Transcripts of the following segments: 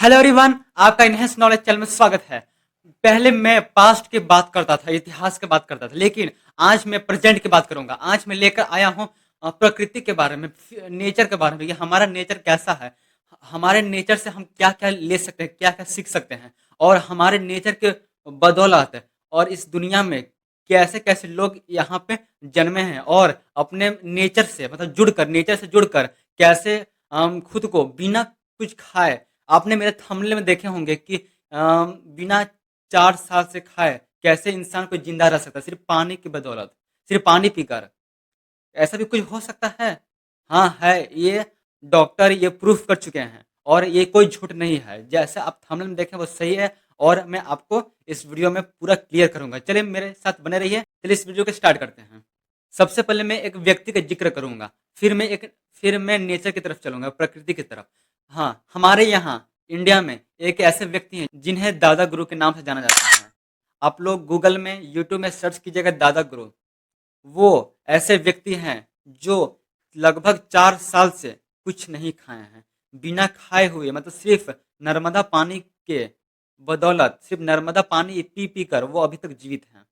Hello everyone, आपका enhance knowledge channel में स्वागत है। पहले मैं पास्ट की बात करता था, इतिहास की बात करता था, लेकिन आज मैं प्रेजेंट की बात करूंगा। आज मैं लेकर आया हूँ प्रकृति के बारे में, नेचर के बारे में। ये हमारा नेचर कैसा है, हमारे नेचर से हम क्या क्या ले सकते हैं, क्या क्या सीख सकते हैं, और हमारे नेचर के बदौलत और इस दुनिया में कैसे कैसे लोग यहाँ पे जन्मे हैं, और अपने नेचर से मतलब जुड़कर, नेचर से जुड़कर कैसे खुद को बिना कुछ खाए, आपने मेरे थंबनेल में देखे होंगे कि बिना 4 साल से खाए कैसे इंसान को जिंदा रह सकता है, सिर्फ पानी की बदौलत, सिर्फ पानी पीकर। ऐसा भी कुछ हो सकता है? हाँ है, ये डॉक्टर ये प्रूफ कर चुके हैं, और ये कोई झूठ नहीं है। जैसे आप थंबनेल में देखें वो सही है, और मैं आपको इस वीडियो में पूरा क्लियर करूंगा। चलिए मेरे साथ बने रहिए। चलिए इस वीडियो को स्टार्ट करते हैं। सबसे पहले मैं एक व्यक्ति का जिक्र करूंगा, फिर मैं नेचर की तरफ चलूंगा, प्रकृति की तरफ। हाँ, हमारे यहाँ इंडिया में एक ऐसे व्यक्ति हैं जिन्हें दादा गुरु के नाम से जाना जाता है। आप लोग गूगल में, यूट्यूब में सर्च कीजिएगा दादा गुरु। वो ऐसे व्यक्ति हैं जो लगभग 4 साल से कुछ नहीं खाए हैं, बिना खाए हुए, मतलब सिर्फ नर्मदा पानी के बदौलत, सिर्फ नर्मदा पानी पी पी कर वो अभी तक जीवित हैं।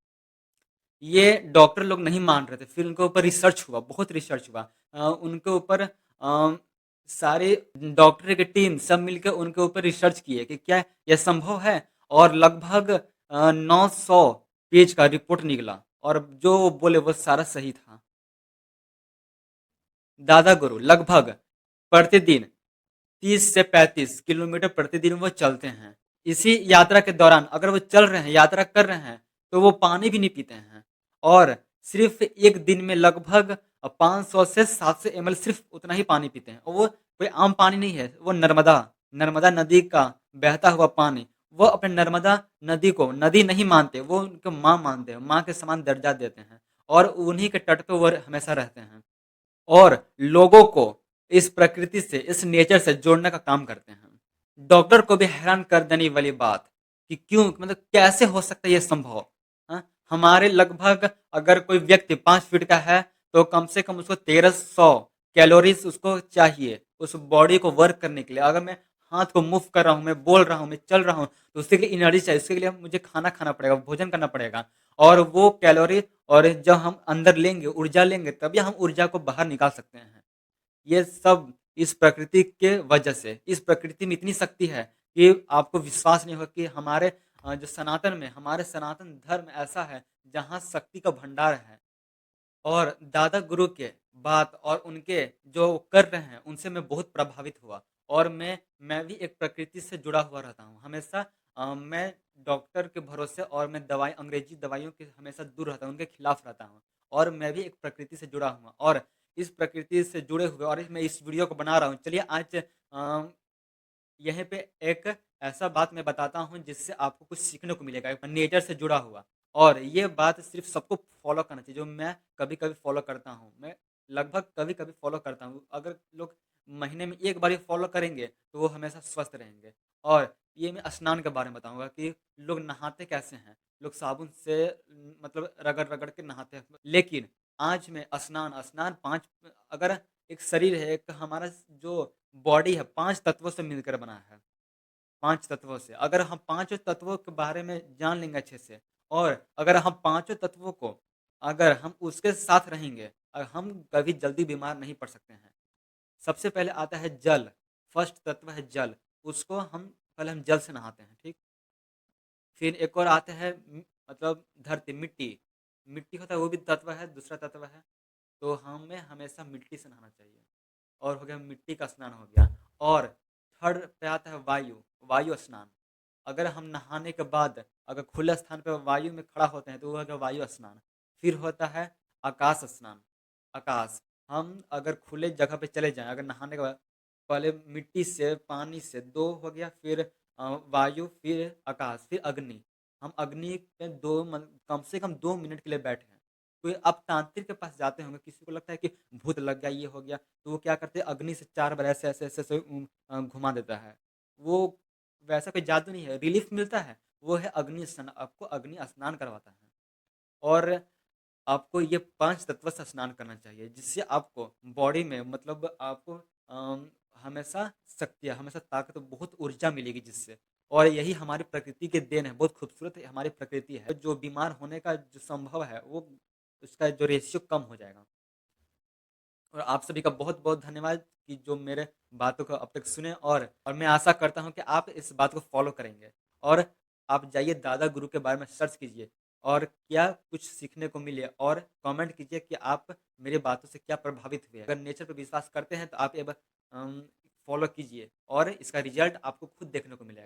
ये डॉक्टर लोग नहीं मान रहे थे, फिर उनके ऊपर रिसर्च हुआ, बहुत रिसर्च हुआ। उनके ऊपर सारे डॉक्टर की टीम सब मिलकर उनके ऊपर रिसर्च किए कि क्या यह संभव है, और लगभग 900 पेज का रिपोर्ट निकला, और जो वो बोले वो सारा सही था। दादा गुरु लगभग प्रतिदिन 30 से 35 किलोमीटर प्रतिदिन वो चलते हैं। इसी यात्रा के दौरान अगर वो चल रहे हैं, यात्रा कर रहे हैं, तो वो पानी भी नहीं पीते हैं, और सिर्फ एक दिन में लगभग 500 से 700 ml सिर्फ उतना ही पानी पीते हैं। और वो कोई आम पानी नहीं है, वो नर्मदा नर्मदा नदी का बहता हुआ पानी। वो अपने नर्मदा नदी को नदी नहीं मानते, वो उनको माँ मानते हैं, माँ के समान दर्जा देते हैं, और उन्हीं के तट पे वो हमेशा रहते हैं, और लोगों को इस प्रकृति से, इस नेचर से जोड़ने का काम करते हैं। डॉक्टर को भी हैरान कर देने वाली बात कि क्यों, मतलब कैसे हो सकता है ये संभव। हाँ? हमारे लगभग अगर कोई व्यक्ति 5 फीट का है, तो कम से कम उसको 1300 कैलोरीज उसको चाहिए उस बॉडी को वर्क करने के लिए। अगर मैं हाथ को मूव कर रहा हूँ, मैं बोल रहा हूँ, मैं चल रहा हूँ, तो उसके लिए एनर्जी चाहिए, उसके लिए मुझे खाना खाना पड़ेगा, भोजन करना पड़ेगा, और वो कैलोरी, और जब हम अंदर लेंगे, ऊर्जा लेंगे, तभी हम ऊर्जा को बाहर निकाल सकते हैं। ये सब इस प्रकृति के वजह से, इस प्रकृति में इतनी शक्ति है कि आपको विश्वास नहीं होगा कि हमारे जो सनातन में, हमारे सनातन धर्म ऐसा है जहाँ शक्ति का भंडार है। और दादा गुरु के बात और उनके जो कर रहे हैं उनसे मैं बहुत प्रभावित हुआ, और मैं भी एक प्रकृति से जुड़ा हुआ रहता हूँ हमेशा। मैं डॉक्टर के भरोसे, और मैं दवाई, अंग्रेजी दवाइयों के हमेशा दूर रहता हूँ, उनके खिलाफ रहता हूँ, और मैं भी एक प्रकृति से जुड़ा हुआ, और इस प्रकृति से जुड़े हुए, और मैं इस वीडियो को बना रहा हूँ। चलिए आज यहीं पे एक ऐसा बात मैं बताता हूँ जिससे आपको कुछ सीखने को मिलेगा, नेचर से जुड़ा हुआ। और ये बात सिर्फ सबको फॉलो करना चाहिए, जो मैं कभी कभी फॉलो करता हूँ। मैं लगभग कभी कभी फॉलो करता हूँ। अगर लोग महीने में एक बार ही फॉलो करेंगे तो वो हमेशा स्वस्थ रहेंगे। और ये मैं स्नान के बारे में बताऊंगा कि लोग नहाते कैसे हैं। लोग साबुन से मतलब रगड़ रगड़ के नहाते हैं, लेकिन आज मैं स्नान स्नान पाँच, अगर एक शरीर है, एक हमारा जो बॉडी है, 5 तत्वों से मिलकर बना है। 5 तत्वों से, अगर हम पांचों तत्वों के बारे में जान लेंगे अच्छे से, और अगर हम पांचों तत्वों को, अगर हम उसके साथ रहेंगे, हम कभी जल्दी बीमार नहीं पड़ सकते हैं। सबसे पहले आता है जल। फर्स्ट तत्व है जल। उसको हम पहले हम जल से नहाते हैं, ठीक। फिर एक और आते हैं मतलब धरती, मिट्टी। मिट्टी होता है, वो भी तत्व है, दूसरा तत्व है। तो हमें हमेशा मिट्टी से नहाना चाहिए। और हो गया मिट्टी का स्नान हो गया। और थर्ड पे आता है वायु, वायु स्नान। अगर हम नहाने के बाद अगर खुले स्थान पर वायु में खड़ा होते हैं तो वो हो गया वायु स्नान। फिर होता है आकाश स्नान। आकाश, हम अगर खुले जगह पे चले जाएं, अगर नहाने के बाद पहले मिट्टी से, पानी से दो हो गया, फिर वायु, फिर आकाश, फिर अग्नि। हम अग्नि पे कम से कम 2 मिनट के लिए बैठे हैं। कोई आप तांत्रिक के पास जाते होंगे, किसी को लगता है कि भूत लग गया, ये हो गया, तो वो क्या करते हैं, अग्नि से 4 बार ऐसे ऐसे ऐसे ऐसे घुमा देता है। वो वैसा कोई जादू नहीं है, रिलीफ मिलता है। वो है अग्नि स्नान, आपको अग्नि स्नान करवाता है। और आपको ये 5 तत्व से स्नान करना चाहिए, जिससे आपको बॉडी में, मतलब आपको हमेशा शक्ति है, हमेशा ताकत, बहुत ऊर्जा मिलेगी जिससे। और यही हमारी प्रकृति की देन है, बहुत खूबसूरत है हमारी प्रकृति है। जो बीमार होने का जो संभव है, वो उसका जो रेशियो कम हो जाएगा। और आप सभी का बहुत-बहुत धन्यवाद कि जो मेरे बातों को अब तक सुने, और मैं आशा करता हूँ कि आप इस बात को फ़ॉलो करेंगे। और आप जाइए दादा गुरु के बारे में सर्च कीजिए और क्या कुछ सीखने को मिले, और कमेंट कीजिए कि आप मेरी बातों से क्या प्रभावित हुए। अगर नेचर पे विश्वास करते हैं तो आप फ़ॉलो कीजिए और इसका रिज़ल्ट आपको खुद देखने को मिलेगा।